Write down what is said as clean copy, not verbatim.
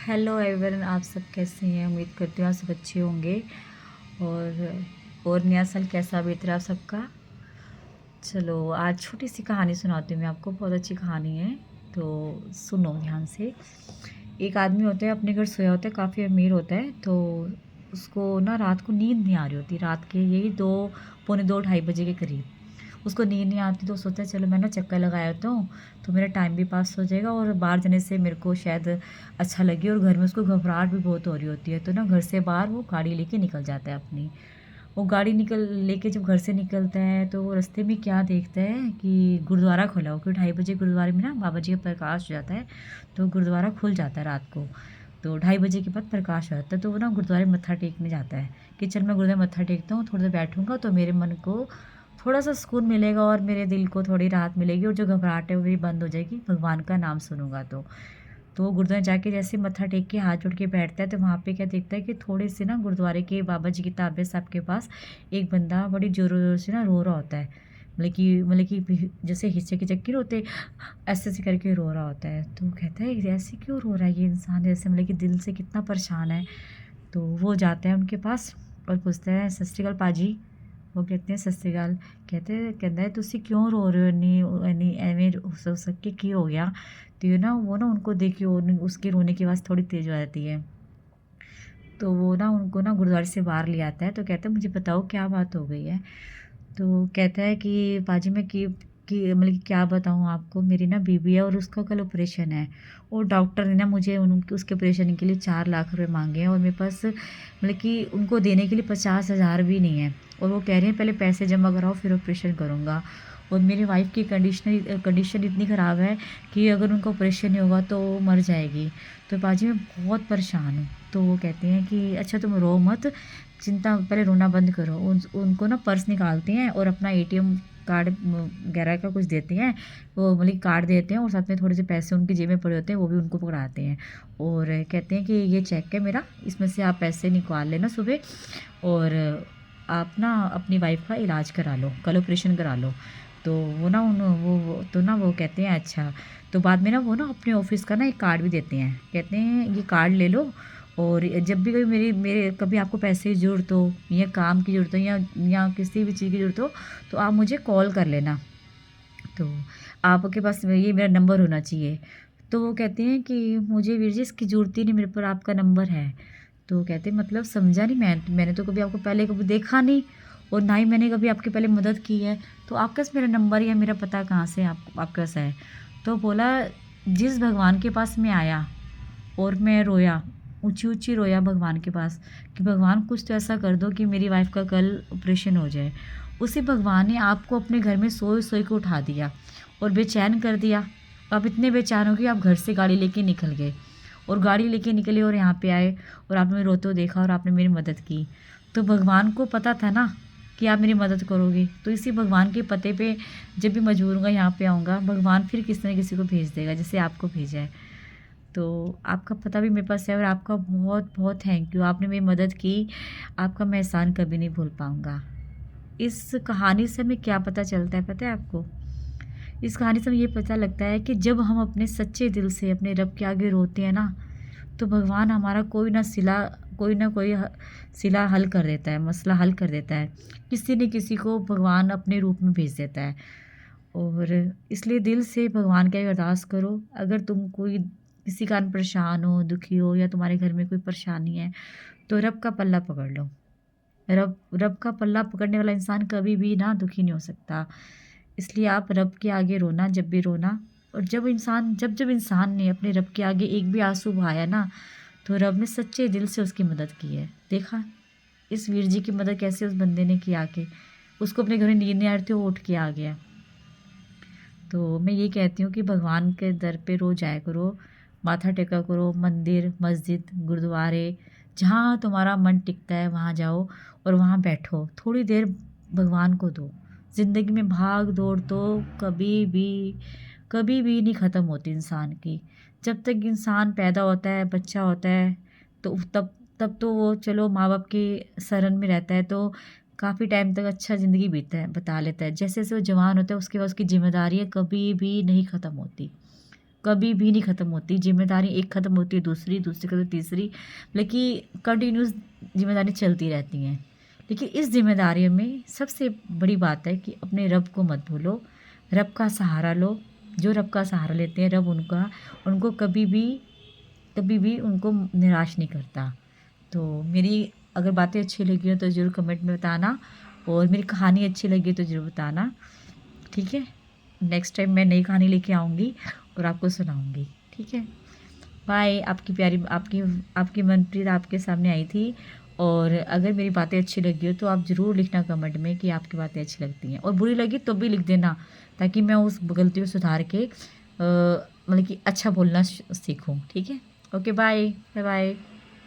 Hello everyone, आप सब कैसे हैं? उम्मीद करती हूँ आप सब अच्छे होंगे। और नया साल कैसा बीत रहा है आप सबका? चलो आज छोटी सी कहानी सुनाती हूँ मैं आपको, बहुत अच्छी कहानी है। तो सुनो ध्यान से। एक आदमी होता है, अपने घर सोया होता है, काफ़ी अमीर होता है। तो उसको ना रात को नींद नहीं आ रही होती, रात के यही 2, पौने 2, ढाई बजे के करीब उसको नींद नहीं आती। तो सोचता है चलो मैं ना चक्कर लगाया होता हूँ, तो मेरा टाइम भी पास हो जाएगा और बाहर जाने से मेरे को शायद अच्छा लगे। और घर में उसको घबराहट भी बहुत हो रही होती है, तो ना घर से बाहर वो गाड़ी लेके निकल जाता है अपनी। वो गाड़ी निकल लेके जब घर से निकलता है तो वो रास्ते में क्या देखता है कि गुरुद्वारा खुला हो, क्योंकि 2:30 बजे गुरुद्वारे में ना बाबा जी का प्रकाश हो जाता है। तो गुरुद्वारा खुल जाता है रात को। तो 2:30 बजे के बाद प्रकाश हो जाता है। तो वो ना गुरुद्वारे मत्था टेकने जाता है कि चल मैं गुरुद्वारे मत्था टेकता हूँ, थोड़ी देर बैठूंगा तो मेरे मन को थोड़ा सा सुकून मिलेगा और मेरे दिल को थोड़ी राहत मिलेगी और जो घबराहट है वो भी बंद हो जाएगी, भगवान का नाम सुनूंगा तो वो गुरुद्वारे जाके जैसे मत्था टेक के हाथ जोड़ के बैठता है, तो वहाँ पे क्या देखता है कि थोड़े से ना गुरुद्वारे के बाबा जी की ताबियत साहब के पास एक बंदा बड़ी ज़ोर ज़ोर से ना रो रहा होता है। मतलब कि जैसे हिस्से के चक्कर होते, ऐसे ऐसे करके रो रहा होता है। तो वो कहता है ऐसे क्यों रो रहा है ये इंसान, जैसे मतलब कि दिल से कितना परेशान है। तो वो जाते हैं उनके पास और पूछते हैं सत श्री अकाल पाजी। वो कहते हैं सत श्री अकाल। कहता है तुसी क्यों रो रहे हो? नहीं एवें हो सके की हो गया? तो ये ना वो ना उनको देख के उसके रोने की आवाज़ थोड़ी तेज हो जाती है। तो वो ना उनको ना गुरुद्वारे से बाहर ले आता है। तो कहता है मुझे बताओ क्या बात हो गई है? तो कहता है कि पाजी मैं कि मतलब कि क्या बताऊँ आपको, मेरी ना बीबी है और उसका कल ऑपरेशन है। और डॉक्टर ने ना मुझे उसके ऑपरेशन के लिए 4 लाख रुपए मांगे हैं और मेरे पास मतलब कि उनको देने के लिए 50,000 भी नहीं है। और वो कह रहे हैं पहले पैसे जमा कराओ फिर ऑपरेशन करूँगा। और मेरी वाइफ की कंडीशन इतनी ख़राब है कि अगर उनका ऑपरेशन नहीं होगा तो वो मर जाएगी। तो पाजी मैं बहुत परेशान हूँ। तो वो कहते हैं कि अच्छा तुम रो मत, चिंता पहले रोना बंद करो। उनको ना पर्स निकालते हैं और अपना एटीएम कार्ड वगैरह का कुछ देते हैं। वो मतलब कार्ड देते हैं और साथ में थोड़े से पैसे उनकी जेब में पड़े होते हैं, वो भी उनको पकड़ाते हैं। और कहते हैं कि ये चेक है मेरा, इसमें से आप पैसे निकाल लेना सुबह और आप ना अपनी वाइफ का इलाज करा लो, कल ऑपरेशन करा लो। तो वो ना उन तो ना वो कहते हैं अच्छा। तो बाद में ना वो ना अपने ऑफिस का ना एक कार्ड भी देते हैं, कहते हैं ये कार्ड ले लो और जब भी कभी मेरे कभी आपको पैसे की ज़रूरत हो या काम की ज़रूरत हो या किसी भी चीज़ की ज़रूरत हो तो आप मुझे कॉल कर लेना। तो आपके पास ये मेरा नंबर होना चाहिए। तो वो कहते हैं कि मुझे वीर जी इसकी ज़रूरत ही नहीं, मेरे पर आपका नंबर है। तो कहते हैं मतलब समझा नहीं, मैंने तो कभी आपको पहले कभी देखा नहीं और ना ही मैंने कभी आपकी पहले मदद की है। तो आपके पास मेरा नंबर या मेरा पता कहाँ से आपके पास है? तो बोला जिस भगवान के पास मैं आया और मैं रोया, ऊँची-ऊँची रोया भगवान के पास कि भगवान कुछ तो ऐसा कर दो कि मेरी वाइफ़ का कल ऑपरेशन हो जाए। उसी भगवान ने आपको अपने घर में सोए-सोए के उठा दिया और बेचैन कर दिया। आप इतने बेचैन हो कि आप घर से गाड़ी लेके निकल गए और गाड़ी लेके निकले और यहाँ पे आए और आपने रोते हुए देखा और आपने मेरी मदद की। तो भगवान को पता था ना कि आप मेरी मदद करोगे, तो इसी भगवान के पते पे जब भी मजबूर होऊँगा यहाँ पे आऊँगा, भगवान फिर किसी न किसी को भेज देगा, जैसे आपको भेजा है। तो आपका पता भी मेरे पास है और आपका बहुत बहुत थैंक यू, आपने मेरी मदद की। आपका मैं एहसान कभी नहीं भूल पाऊँगा। इस कहानी से हमें क्या पता चलता है पता है आपको? इस कहानी से हमें ये पता लगता है कि जब हम अपने सच्चे दिल से अपने रब के आगे रोते हैं ना, तो भगवान हमारा कोई ना कोई सिला हल कर देता है, मसला हल कर देता है। किसी न किसी को भगवान अपने रूप में भेज देता है। और इसलिए दिल से भगवान के आगे अरदास करो। अगर तुम कोई किसी कारण परेशान हो, दुखी हो या तुम्हारे घर में कोई परेशानी है, तो रब का पल्ला पकड़ लो। रब रब का पल्ला पकड़ने वाला इंसान कभी भी ना दुखी नहीं हो सकता। इसलिए आप रब के आगे रोना, जब भी रोना। और जब इंसान ने अपने रब के आगे एक भी आँसू बहाया ना, तो रब ने सच्चे दिल से उसकी मदद की है। देखा इस वीर जी की मदद कैसे उस बंदे ने की आके। उसको अपने घर में नींद नहीं आ रही थी, वो उठ के आ गया। तो मैं ये कहती हूँ कि भगवान के दर पे रोज़ जाया करो, माथा टेका करो, मंदिर, मस्जिद, गुरुद्वारे, जहाँ तुम्हारा मन टिकता है वहाँ जाओ और वहाँ बैठो। थोड़ी देर भगवान को दो। ज़िंदगी में भाग-दौड़ तो कभी भी नहीं ख़त्म होती इंसान की। जब तक इंसान पैदा होता है, बच्चा होता है, तो तब तब तो वो चलो माँ-बाप की शरण में रहता है, तो काफ़ी टाइम तक अच्छा ज़िंदगी बिता लेता है। जैसे-जैसे वो जवान होता है उसके बाद उसकी ज़िम्मेदारियाँ कभी भी नहीं ख़त्म होती। कभी भी नहीं ख़त्म होती। ज़िम्मेदारी एक ख़त्म होती है, दूसरी, दूसरी ख़त्म तीसरी, लेकिन कंटिन्यूअस ज़िम्मेदारी चलती रहती हैं। लेकिन इस ज़िम्मेदारियों में सबसे बड़ी बात है कि अपने रब को मत भूलो, रब का सहारा लो। जो रब का सहारा लेते हैं, रब उनको कभी भी उनको निराश नहीं करता। तो मेरी अगर बातें अच्छी लगी हो तो ज़रूर कमेंट में बताना, और मेरी कहानी अच्छी लगी हो तो ज़रूर बताना, ठीक है? नेक्स्ट टाइम मैं नई कहानी लेके आऊँगी और आपको सुनाऊँगी, ठीक है? बाय। आपकी प्यारी आपकी मनप्रीत आपके सामने आई थी, और अगर मेरी बातें अच्छी लगी हो तो आप ज़रूर लिखना कमेंट में कि आपकी बातें अच्छी लगती हैं, और बुरी लगी तो भी लिख देना, ताकि मैं उस गलती को सुधार के मतलब कि अच्छा बोलना सीखूँ, ठीक है? Okay, bye. Bye bye.